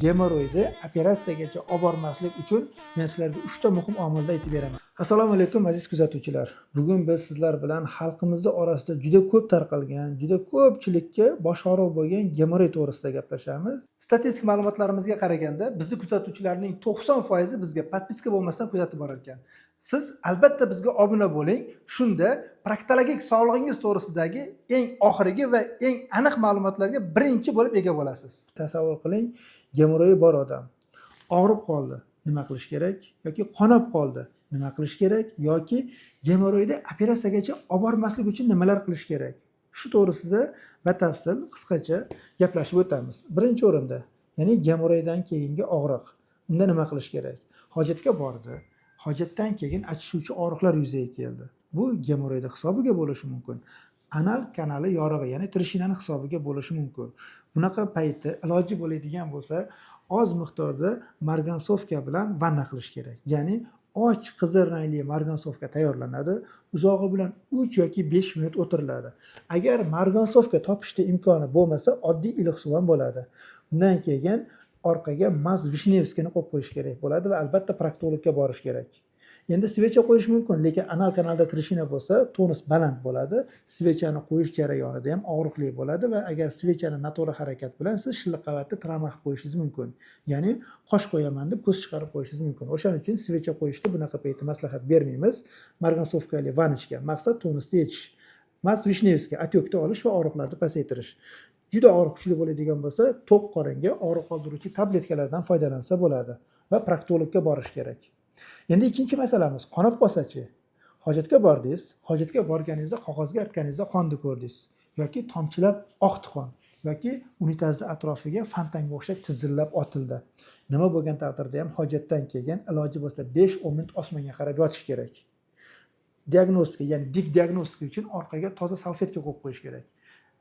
Gemoroidni operatsiyagacha olib bormaslik uchun men sizlarga 3 ta muhim omilni aytib beraman. Assalomu alaykum aziz kuzatuvchilar. Bugun biz sizlar bilan xalqimizda orasida juda ko'p tarqalgan, juda ko'pchilikka bosh og'riq bo'lgan gemoroid to'g'risida gaplashamiz. Statistik ma'lumotlarimizga qaraganda, bizni kuzatuvchilarning 90% bizga podpiska bo'lmasdan kuzatib borar ekan. Siz albatta bizga obuna bo'ling. Shunda proktologik sog'lig'ingiz to'g'risidagi eng oxirgi va eng aniq ma'lumotlarga birinchi bo'lib ega bo'lasiz. Tasavvur qiling, gemoroid bor odam og'rib qoldi, nima qilish kerak? Yoki qonab qoldi, nima qilish kerak? Yoki gemoroidni operatsiyagacha olib bormaslik uchun nimalar qilish kerak? Shu to'g'risida batafsil qisqacha gaplashib o'tamiz. Birinchi o'rinda, ya'ni gemoroiddan keyingi og'riq. Unda nima qilish kerak? Hojatga bordi. Hojatdan keyin achishuvchi og'riqlar yuzaga keldi. Bu gemoroid hisobiga bo'lishi mumkin. Anal kanali yorig'i, ya'ni trishinani hisobiga bo'lishi mumkin. Bunaqa payti iloji bo'ladigan bo'lsa, oz miqdorda margansovka bilan vanna qilish kerak. Ya'ni och qizil rangli margansovka tayyorlanadi, uzog'i bilan 3 yoki 5 minut o'tiriladi. Agar margansovka topishda imkoni bo'lmasa, oddiy iliq suv ham bo'ladi. Undan keyin orqaga maz vishnevskini qo'yib qo'yish kerak bo'ladi va albatta proktologga borish kerak. Endi svecha qo'yish mumkin, lekin anal kanalda trishina bo'lsa, tonus baland bo'ladi. Svechani qo'yish jarayonida ham og'riqli bo'ladi va agar svechani noto'g'ri harakat bilan siz shilliq qavatni travma qilib qo'yishingiz mumkin. Ya'ni qosh qo'yaman deb ko'z chiqarib qo'yishingiz mumkin. O'shaning uchun svecha qo'yishda bunaqa paytda maslahat bermaymiz. Margansovkali vannachka maqsad tonusni yechish. Maz vishnevskiy отекni olish va og'riqlarni pasaytirish. Juda og'riq kuchli bo'ladigan bo'lsa, to'q qoringa og'riq qoldiruvchi tabletkalardan foydalansa bo'ladi va proktologga borish kerak. Endi ikkinchi masalamiz, qonab qolsa-chi? Hojatga bordingiz, hojatga borganingizda qog'ozga artganingizda qonni ko'rdingiz yoki tomchilab oqdi qon yoki unitazni atrofiga fontanga o'xshab tizillab otildi. Nima bo'lgan taqdirda ham hojatdan keyin iloji bo'lsa 5-10 minut osmonga qarab yotish kerak. Diagnostika, ya'ni dif diagnostika uchun orqaga toza salfetka qo'yib qo'yish kerak.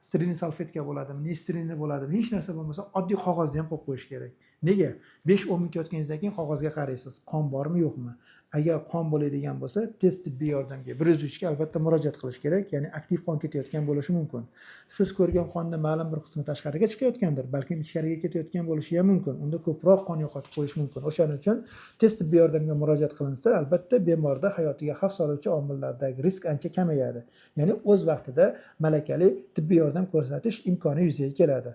Sterilniy salfetka bo'ladimi, nesterilniy bo'ladimi, hech narsa bo'lmasa oddiy qog'ozni ham qo'yib qo'yish kerak. Nega? 5-10 minut yotganingizdan keyin qog'ozga qaraysiz, qon bormi, yo'qmi? Agar qon bo'ladigan bo'lsa, tez tibbiy yordamga 103 ga albatta murojaat qilish kerak, ya'ni aktiv qon ketayotgan bo'lishi mumkin. Siz ko'rgan qonda ma'lum bir qismi tashqariga chiqayotgandir, balki ichkariga ketayotgan bo'lishi ham mumkin. Unda ko'proq qon yo'qotib qo'yish mumkin. O'shaning uchun tez tibbiy yordamga murojaat qilinsa, albatta bemorda hayotiga xavf soluvchi omillardagi risk ancha kamayadi. Ya'ni o'z vaqtida malakali tibbiy yordam ko'rsatish imkoni yuzaga keladi.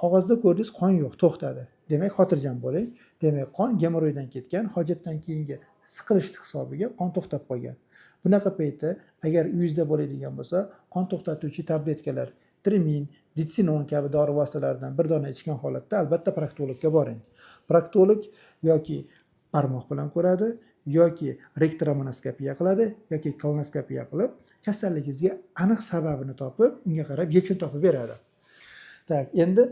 Qog'ozda ko'rdingiz, qon yo'q, to'xtadi. Demak, xotirjam bo'ling. Demak, qon gemoroiddan ketgan, hojatdan keyingi siqilish hisobiga qon to'xtab qolgan. Bunaqa paytda agar uyingizda bo'ladigan bo'lsa, qon to'xtatuvchi tabletkalar, trimin, ditsinon kabi dori vositalaridan bir dona ichgan holatda albatta proktologga boring. Proktolog yoki barmoq bilan ko'radi, yoki rektomonoskopiya qiladi, yoki kolonoskopiya qilib, kasalligingizga aniq sababini topib, unga qarab yechim topib beradi. Tak, endi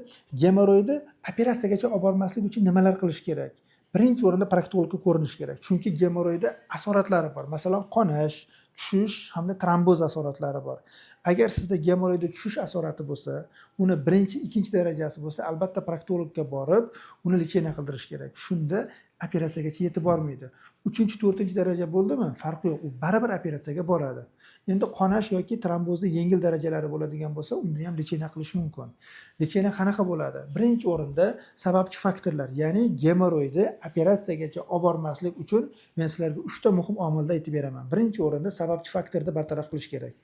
gemoroidni operatsiyagacha olib bormaslik uchun nimalar qilish kerak? Birinchi o'rinda proktologga ko'rinish kerak. Chunki gemoroidda asoratlari bor. Masalan, qonash, tushish hamda tromboz asoratlari bor. Agar sizda gemoroidda tushish asorati bo'lsa, uni birinchi, ikkinchi darajasi bo'lsa, albatta proktologga borib, uni lecheniya qildirish kerak. Shunda operatsiyagacha yetib bormaydi. 3-4 daraja bo'ldimi? Farqi yo'q. U baribir operatsiyaga boradi. Endi qonash yoki trombozni yengil darajalari bo'ladigan bo'lsa, unda ham lecheniya qilish mumkin. Lecheniya qanaqa bo'ladi? Birinchi o'rinda sababchi faktorlar, ya'ni gemoroidni operatsiyagacha olib bormaslik uchun men sizlarga 3 ta muhim omilni aytib beraman. Birinchi o'rinda sababchi faktorni bartaraf qilish kerak.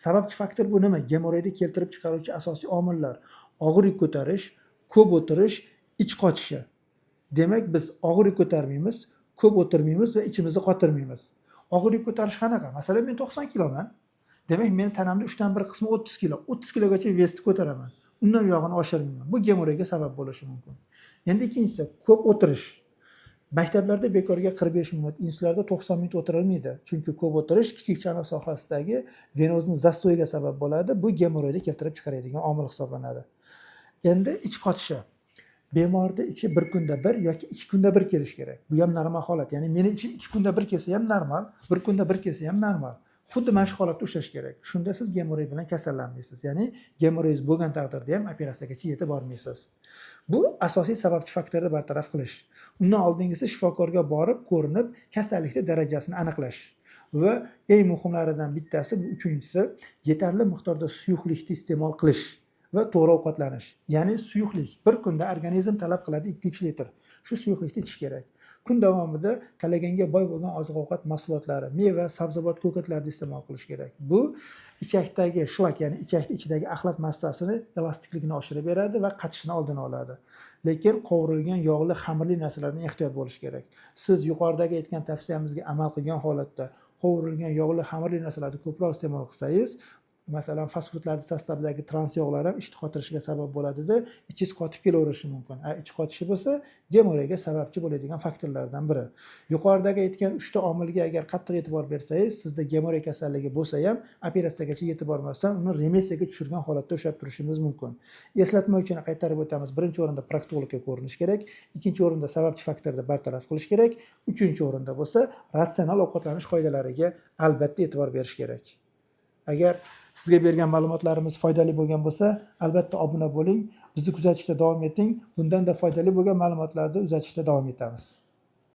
Sababchi faktor bu nima? Gemoroidni keltirib chiqaruvchi asosiy omillar: og'ir yuk ko'tarish, ko'p o'tirish, ich qotishi. Demak, biz og'ir yuk ko'tarmaymiz, ko'p o'tirmaymiz va ichimizni qotirmaymiz. Og'ir yuk ko'tarish qanaqa? Masalan, men 90 kiloman. Demak, meni tanamning 3 dan 1 qismi 30 kilo. 30 kilogacha vesni ko'taraman. Undan yog'ini oshirmayman. Bu gemoroidga sabab bo'lishi mumkin. Endi ikkinchisi, ko'p o'tirish. Maktablarda bekorga 45 minut, institutlarda 90 minut o'tirilmaydi. Chunki ko'p o'tirish kichik chanoq sohasidagi venozning zastoyiga sabab bo'ladi. Bu gemoroidni keltirib chiqaradigan omil hisoblanadi. Endi ich qotishi. Bemorda ichi bir kunda bir yoki 2 kunda bir kelish kerak. Bu ham normal holat. Ya'ni meni ichim 2 kunda bir kelsa ham normal, bir kunda bir kelsa ham normal. Xuddi mana shu holatda ushlash kerak. Shunda siz gemoroid bilan kasallanmaysiz. Ya'ni gemoroid bo'lgan taqdirda ham operatsiyagacha yetib bormaysiz. Bu asosiy sababchi faktorni bartaraf qilish. Undan oldingisi shifokorga borib, ko'rinib, kasallikning darajasini aniqlash. Va eng muhimlaridan bittasi, bu uchinchisi, yetarli miqdorda suyuqlikni iste'mol qilish. va to'g'ri ovqatlanish. Ya'ni suyuqlik. Bir kunda organizm talab qiladi 2-3 litr. Shu suyuqlikni ichish kerak. Kun davomida kollagenga boy bo'lgan oziq-ovqat mahsulotlari, meva, sabzavot, ko'katlarni iste'mol qilish kerak. Bu ichakdagi shlak, ya'ni ichakning ichidagi axlat massasini elastikligini oshirib beradi va qatishini oldini oladi. Lekin qovurilgan yog'li, xamirli narsalardan ehtiyot bo'lish kerak. Siz yuqoridagi aytgan tavsiyamizga amal qilgan holatda qovurilgan yog'li, xamirli narsalarni ko'proq iste'mol qilsangiz, masalan, fast foodlarning sostavidagi trans yog'lar ham ishni qotirishiga sabab bo'ladida, ichingiz qotib kelaverishi mumkin. Ichi qotishi bo'lsa, gemoriyga sababchi bo'ladigan faktorlardan biri. Yuqoridagi aytgan 3 ta omilga agar qattiq e'tibor bersangiz, sizda gemoriya kasalligi bo'lsa ham operatsiyagacha yetib bormasdan uni remissiyaga tushirgan holatda ushlab turishimiz mumkin. Eslatma uchun qaytarib o'tamiz. Birinchi o'rinda proktologga ko'rinish kerak, ikkinchi o'rinda sababchi faktorni bartaraf qilish kerak, uchinchi o'rinda bo'lsa ratsional ovqatlanish qoidalariga albatta e'tibor berish kerak. Agar sizga bergan ma'lumotlarimiz foydali bo'lgan bo'lsa, albatta obuna bo'ling, bizni kuzatishda davom eting. Bundan da foydali bo'lgan ma'lumotlarni uzatishda davom etamiz.